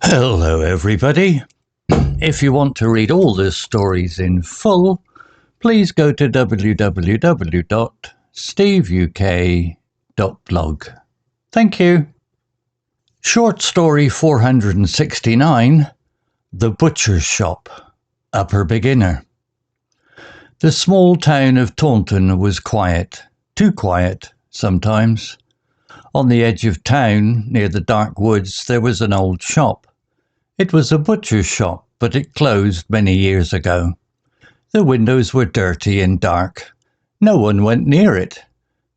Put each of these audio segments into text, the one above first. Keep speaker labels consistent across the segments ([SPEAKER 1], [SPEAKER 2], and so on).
[SPEAKER 1] Hello everybody. If you want to read all the stories in full, please go to www.steveuk.blog. Thank you. Short story 469, The Butcher's Shop, Upper Beginner. The small town of Taunton was quiet, too quiet sometimes. On the edge of town, near the dark woods, there was an old shop. It was a butcher's shop, but it closed many years ago. The windows were dirty and dark. No one went near it.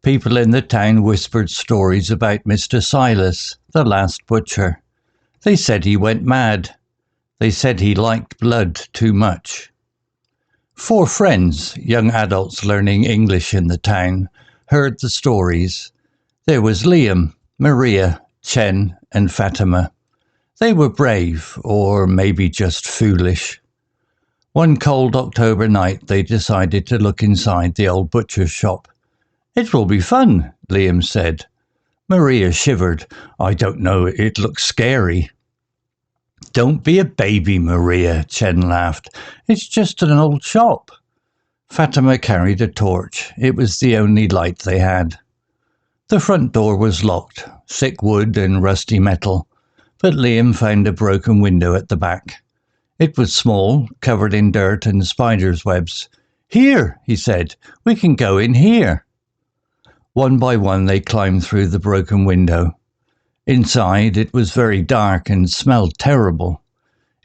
[SPEAKER 1] People in the town whispered stories about Mr. Silas, the last butcher. They said he went mad. They said he liked blood too much. 4 friends, young adults learning English in the town, heard the stories. There was Liam, Maria, Chen, and Fatima. They were brave, or maybe just foolish. One cold October night they decided to look inside the old butcher's shop. "It will be fun," Liam said. Maria shivered. "I don't know, it looks scary." "Don't be a baby, Maria," Chen laughed. "It's just an old shop." Fatima carried a torch. It was the only light they had. The front door was locked, thick wood and rusty metal. But Liam found a broken window at the back. It was small, covered in dirt and spiders' webs. "Here," he said, "we can go in here." One by one they climbed through the broken window. Inside it was very dark and smelled terrible.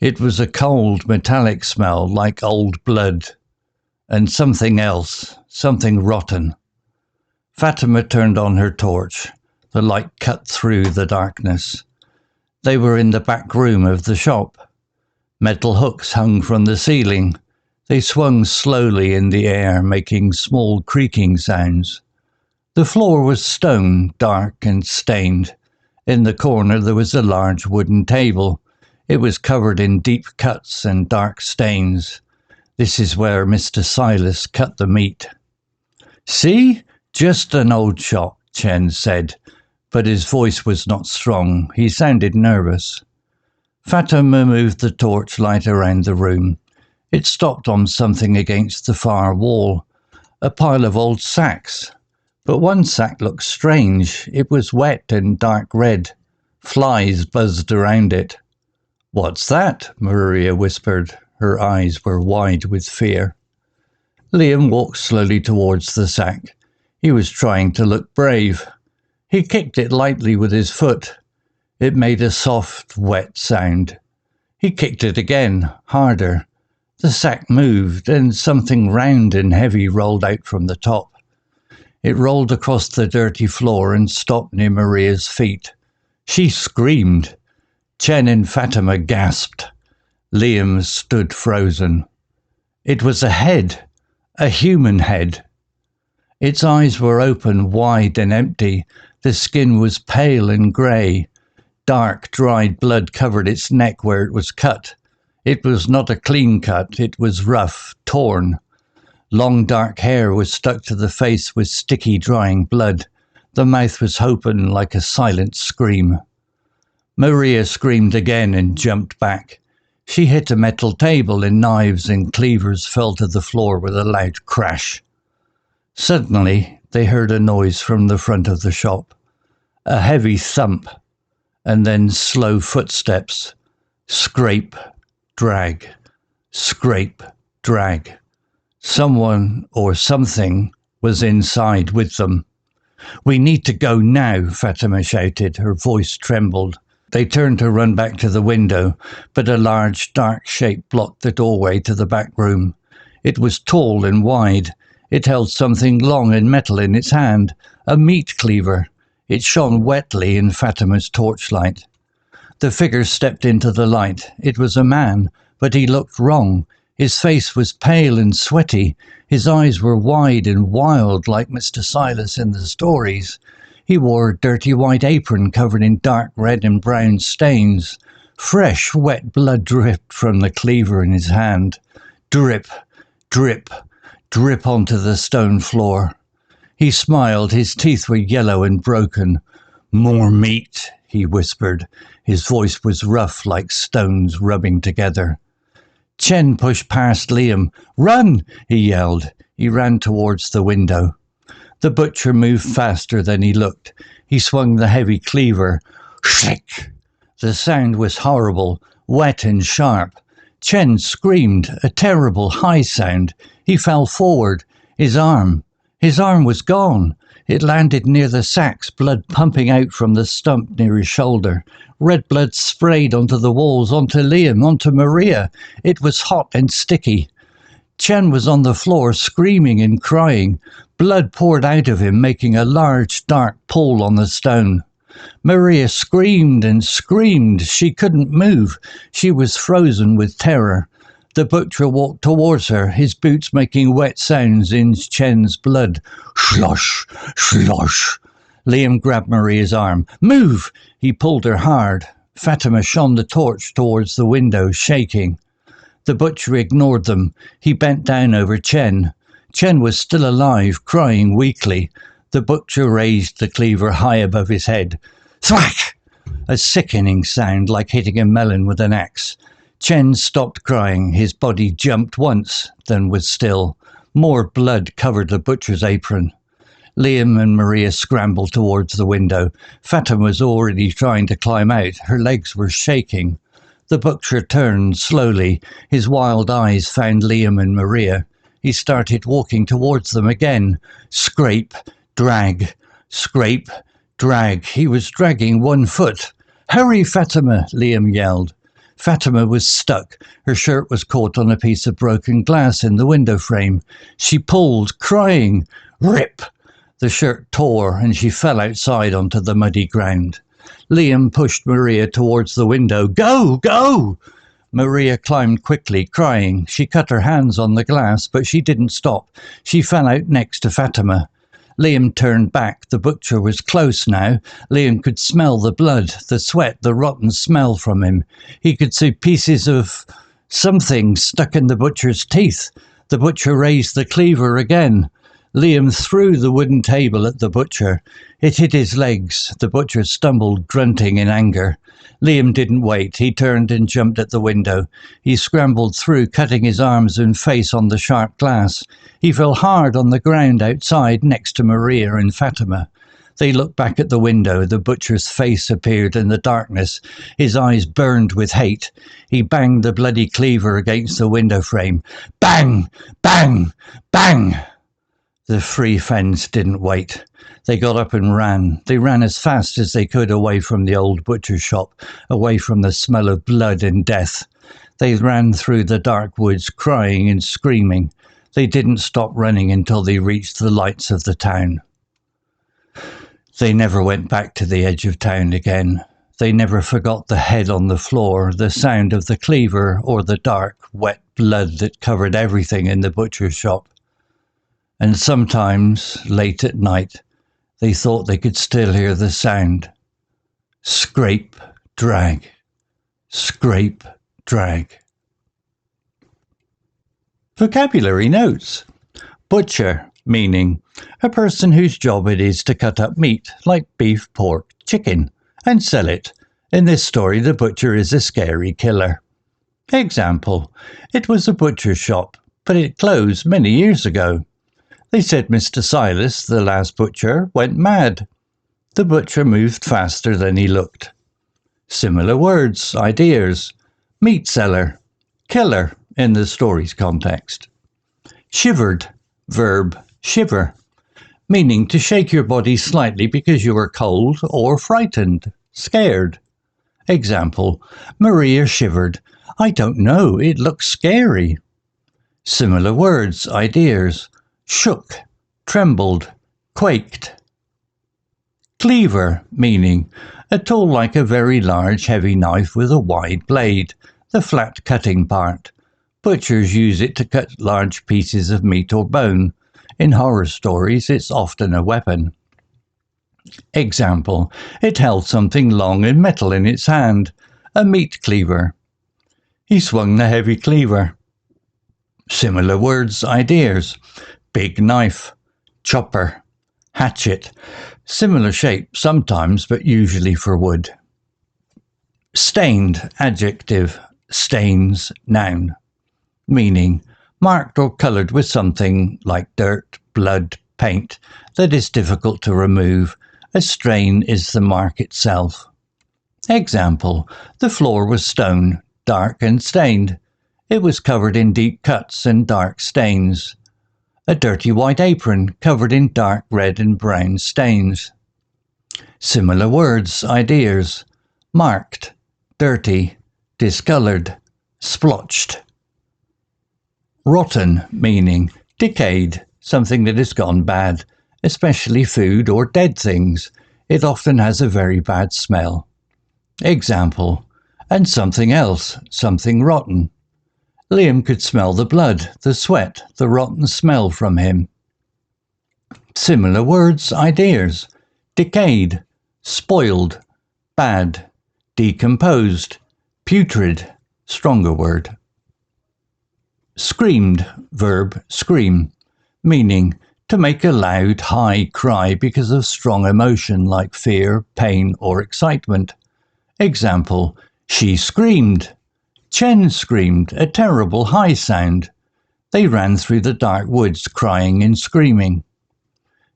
[SPEAKER 1] It was a cold, metallic smell like old blood. And something else, something rotten. Fatima turned on her torch. The light cut through the darkness. They were in the back room of the shop. Metal hooks hung from the ceiling. They swung slowly in the air, making small creaking sounds. The floor was stone, dark and stained. In the corner there was a large wooden table. It was covered in deep cuts and dark stains. This is where Mr. Silas cut the meat. "See? Just an old shop," Chen said. But his voice was not strong. He sounded nervous. Fatima moved the torchlight around the room. It stopped on something against the far wall, a pile of old sacks. But one sack looked strange. It was wet and dark red. Flies buzzed around it. "What's that?" Maria whispered. Her eyes were wide with fear. Liam walked slowly towards the sack. He was trying to look brave. He kicked it lightly with his foot. It made a soft, wet sound. He kicked it again, harder. The sack moved, and something round and heavy rolled out from the top. It rolled across the dirty floor and stopped near Maria's feet. She screamed. Chen and Fatima gasped. Liam stood frozen. It was a head, a human head. Its eyes were open, wide and empty. The skin was pale and grey. Dark, dried blood covered its neck where it was cut. It was not a clean cut, it was rough, torn. Long dark hair was stuck to the face with sticky, drying blood. The mouth was open like a silent scream. Maria screamed again and jumped back. She hit a metal table and knives and cleavers fell to the floor with a loud crash. Suddenly, they heard a noise from the front of the shop. A heavy thump, and then slow footsteps. Scrape, drag, scrape, drag. Someone or something was inside with them. "We need to go now," Fatima shouted. Her voice trembled. They turned to run back to the window, but a large, dark shape blocked the doorway to the back room. It was tall and wide. It held something long and metal in its hand, a meat cleaver. It shone wetly in Fatima's torchlight. The figure stepped into the light. It was a man, but he looked wrong. His face was pale and sweaty. His eyes were wide and wild like Mr. Silas in the stories. He wore a dirty white apron covered in dark red and brown stains. Fresh, wet blood dripped from the cleaver in his hand. Drip, drip, drip onto the stone floor. He smiled. His teeth were yellow and broken. "More meat," he whispered. His voice was rough like stones rubbing together. Chen pushed past Liam. "Run!" he yelled. He ran towards the window. The butcher moved faster than he looked. He swung the heavy cleaver. Shlick! The sound was horrible, wet and sharp. Chen screamed, a terrible high sound. He fell forward. His arm was gone. It landed near the sacks, blood pumping out from the stump near his shoulder. Red blood sprayed onto the walls, onto Liam, onto Maria. It was hot and sticky. Chen was on the floor, screaming and crying. Blood poured out of him, making a large, dark pool on the stone. Maria screamed and screamed. She couldn't move. She was frozen with terror. The butcher walked towards her, his boots making wet sounds in Chen's blood. Slosh! Slosh! Liam grabbed Maria's arm. "Move!" He pulled her hard. Fatima shone the torch towards the window, shaking. The butcher ignored them. He bent down over Chen. Chen was still alive, crying weakly. The butcher raised the cleaver high above his head. Thwack! A sickening sound like hitting a melon with an axe. Chen stopped crying. His body jumped once, then was still. More blood covered the butcher's apron. Liam and Maria scrambled towards the window. Fatima was already trying to climb out. Her legs were shaking. The butcher turned slowly. His wild eyes found Liam and Maria. He started walking towards them again. Scrape, drag, scrape, drag. He was dragging one foot. "Hurry, Fatima!" Liam yelled. Fatima was stuck. Her shirt was caught on a piece of broken glass in the window frame. She pulled, crying. Rip! The shirt tore and she fell outside onto the muddy ground. Liam pushed Maria towards the window. "Go! Go!" Maria climbed quickly, crying. She cut her hands on the glass, but she didn't stop. She fell out next to Fatima. Liam turned back. The butcher was close now. Liam could smell the blood, the sweat, the rotten smell from him. He could see pieces of something stuck in the butcher's teeth. The butcher raised the cleaver again. Liam threw the wooden table at the butcher. It hit his legs. The butcher stumbled, grunting in anger. Liam didn't wait. He turned and jumped at the window. He scrambled through, cutting his arms and face on the sharp glass. He fell hard on the ground outside next to Maria and Fatima. They looked back at the window. The butcher's face appeared in the darkness. His eyes burned with hate. He banged the bloody cleaver against the window frame. Bang! Bang! Bang! The three friends didn't wait. They got up and ran. They ran as fast as they could away from the old butcher shop, away from the smell of blood and death. They ran through the dark woods, crying and screaming. They didn't stop running until they reached the lights of the town. They never went back to the edge of town again. They never forgot the head on the floor, the sound of the cleaver, or the dark, wet blood that covered everything in the butcher shop. And sometimes, late at night, they thought they could still hear the sound. Scrape, drag. Scrape, drag. Vocabulary notes. Butcher, meaning a person whose job it is to cut up meat, like beef, pork, chicken, and sell it. In this story, the butcher is a scary killer. Example, it was a butcher shop, but it closed many years ago. They said Mr. Silas, the last butcher, went mad. The butcher moved faster than he looked. Similar words, ideas. Meat seller, killer in the story's context. Shivered, verb shiver, meaning to shake your body slightly because you are cold or frightened, scared. Example, Maria shivered. I don't know, it looks scary. Similar words, ideas. Shook, trembled, quaked. Cleaver, meaning a tool like a very large heavy knife with a wide blade, the flat cutting part. Butchers use it to cut large pieces of meat or bone. In horror stories, it's often a weapon. Example, it held something long and metal in its hand, a meat cleaver. He swung the heavy cleaver. Similar words, ideas. Big knife, chopper, hatchet. Similar shape sometimes, but usually for wood. Stained, adjective. Stains, noun. Meaning, marked or coloured with something like dirt, blood, paint that is difficult to remove. A stain is the mark itself. Example, the floor was stone, dark and stained. It was covered in deep cuts and dark stains. A dirty white apron covered in dark red and brown stains. Similar words, ideas. Marked, dirty, discoloured, splotched. Rotten, meaning decayed, something that has gone bad, especially food or dead things. It often has a very bad smell. Example, and something else, something rotten. Liam could smell the blood, the sweat, the rotten smell from him. Similar words, ideas. Decayed, spoiled, bad, decomposed, putrid, stronger word. Screamed, verb, scream, meaning to make a loud, high cry because of strong emotion like fear, pain, or excitement. Example, she screamed. Chen screamed, a terrible high sound. They ran through the dark woods crying and screaming.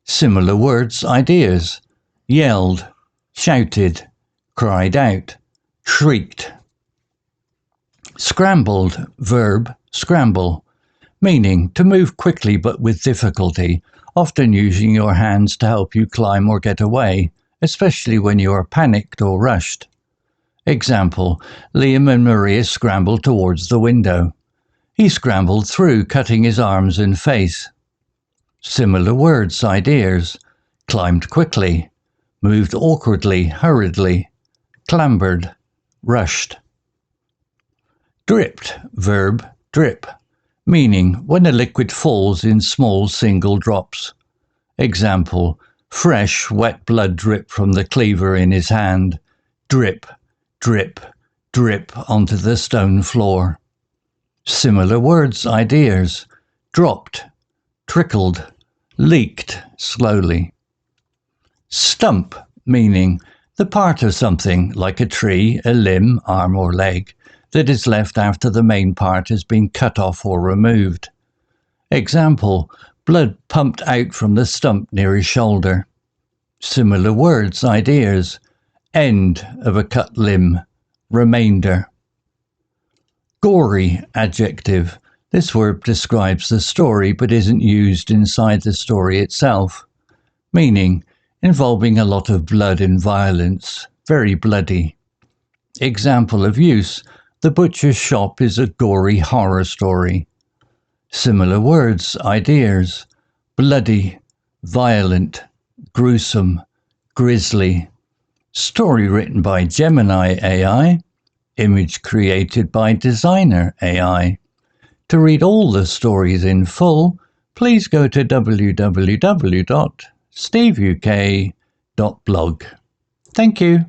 [SPEAKER 1] Similar words, ideas. Yelled, shouted, cried out, shrieked. Scrambled, verb, scramble, meaning to move quickly but with difficulty, often using your hands to help you climb or get away, especially when you are panicked or rushed. Example, Liam and Maria scrambled towards the window. He scrambled through, cutting his arms and face. Similar words, ideas. Climbed quickly, moved awkwardly, hurriedly, clambered, rushed. Dripped, verb, drip, meaning when a liquid falls in small single drops. Example, fresh, wet blood drip from the cleaver in his hand. Drip, drip, drip onto the stone floor. Similar words, ideas. Dropped, trickled, leaked slowly. Stump, meaning the part of something like a tree, a limb, arm or leg that is left after the main part has been cut off or removed. Example, blood pumped out from the stump near his shoulder. Similar words, ideas. End of a cut limb, remainder. Gory, adjective. This word describes the story but isn't used inside the story itself. Meaning, involving a lot of blood and violence, very bloody. Example of use, the butcher's shop is a gory horror story. Similar words, ideas. Bloody, violent, gruesome, grisly. Story written by Gemini AI. Image created by Designer AI. To read all the stories in full, please go to www.steveuk.blog. Thank you.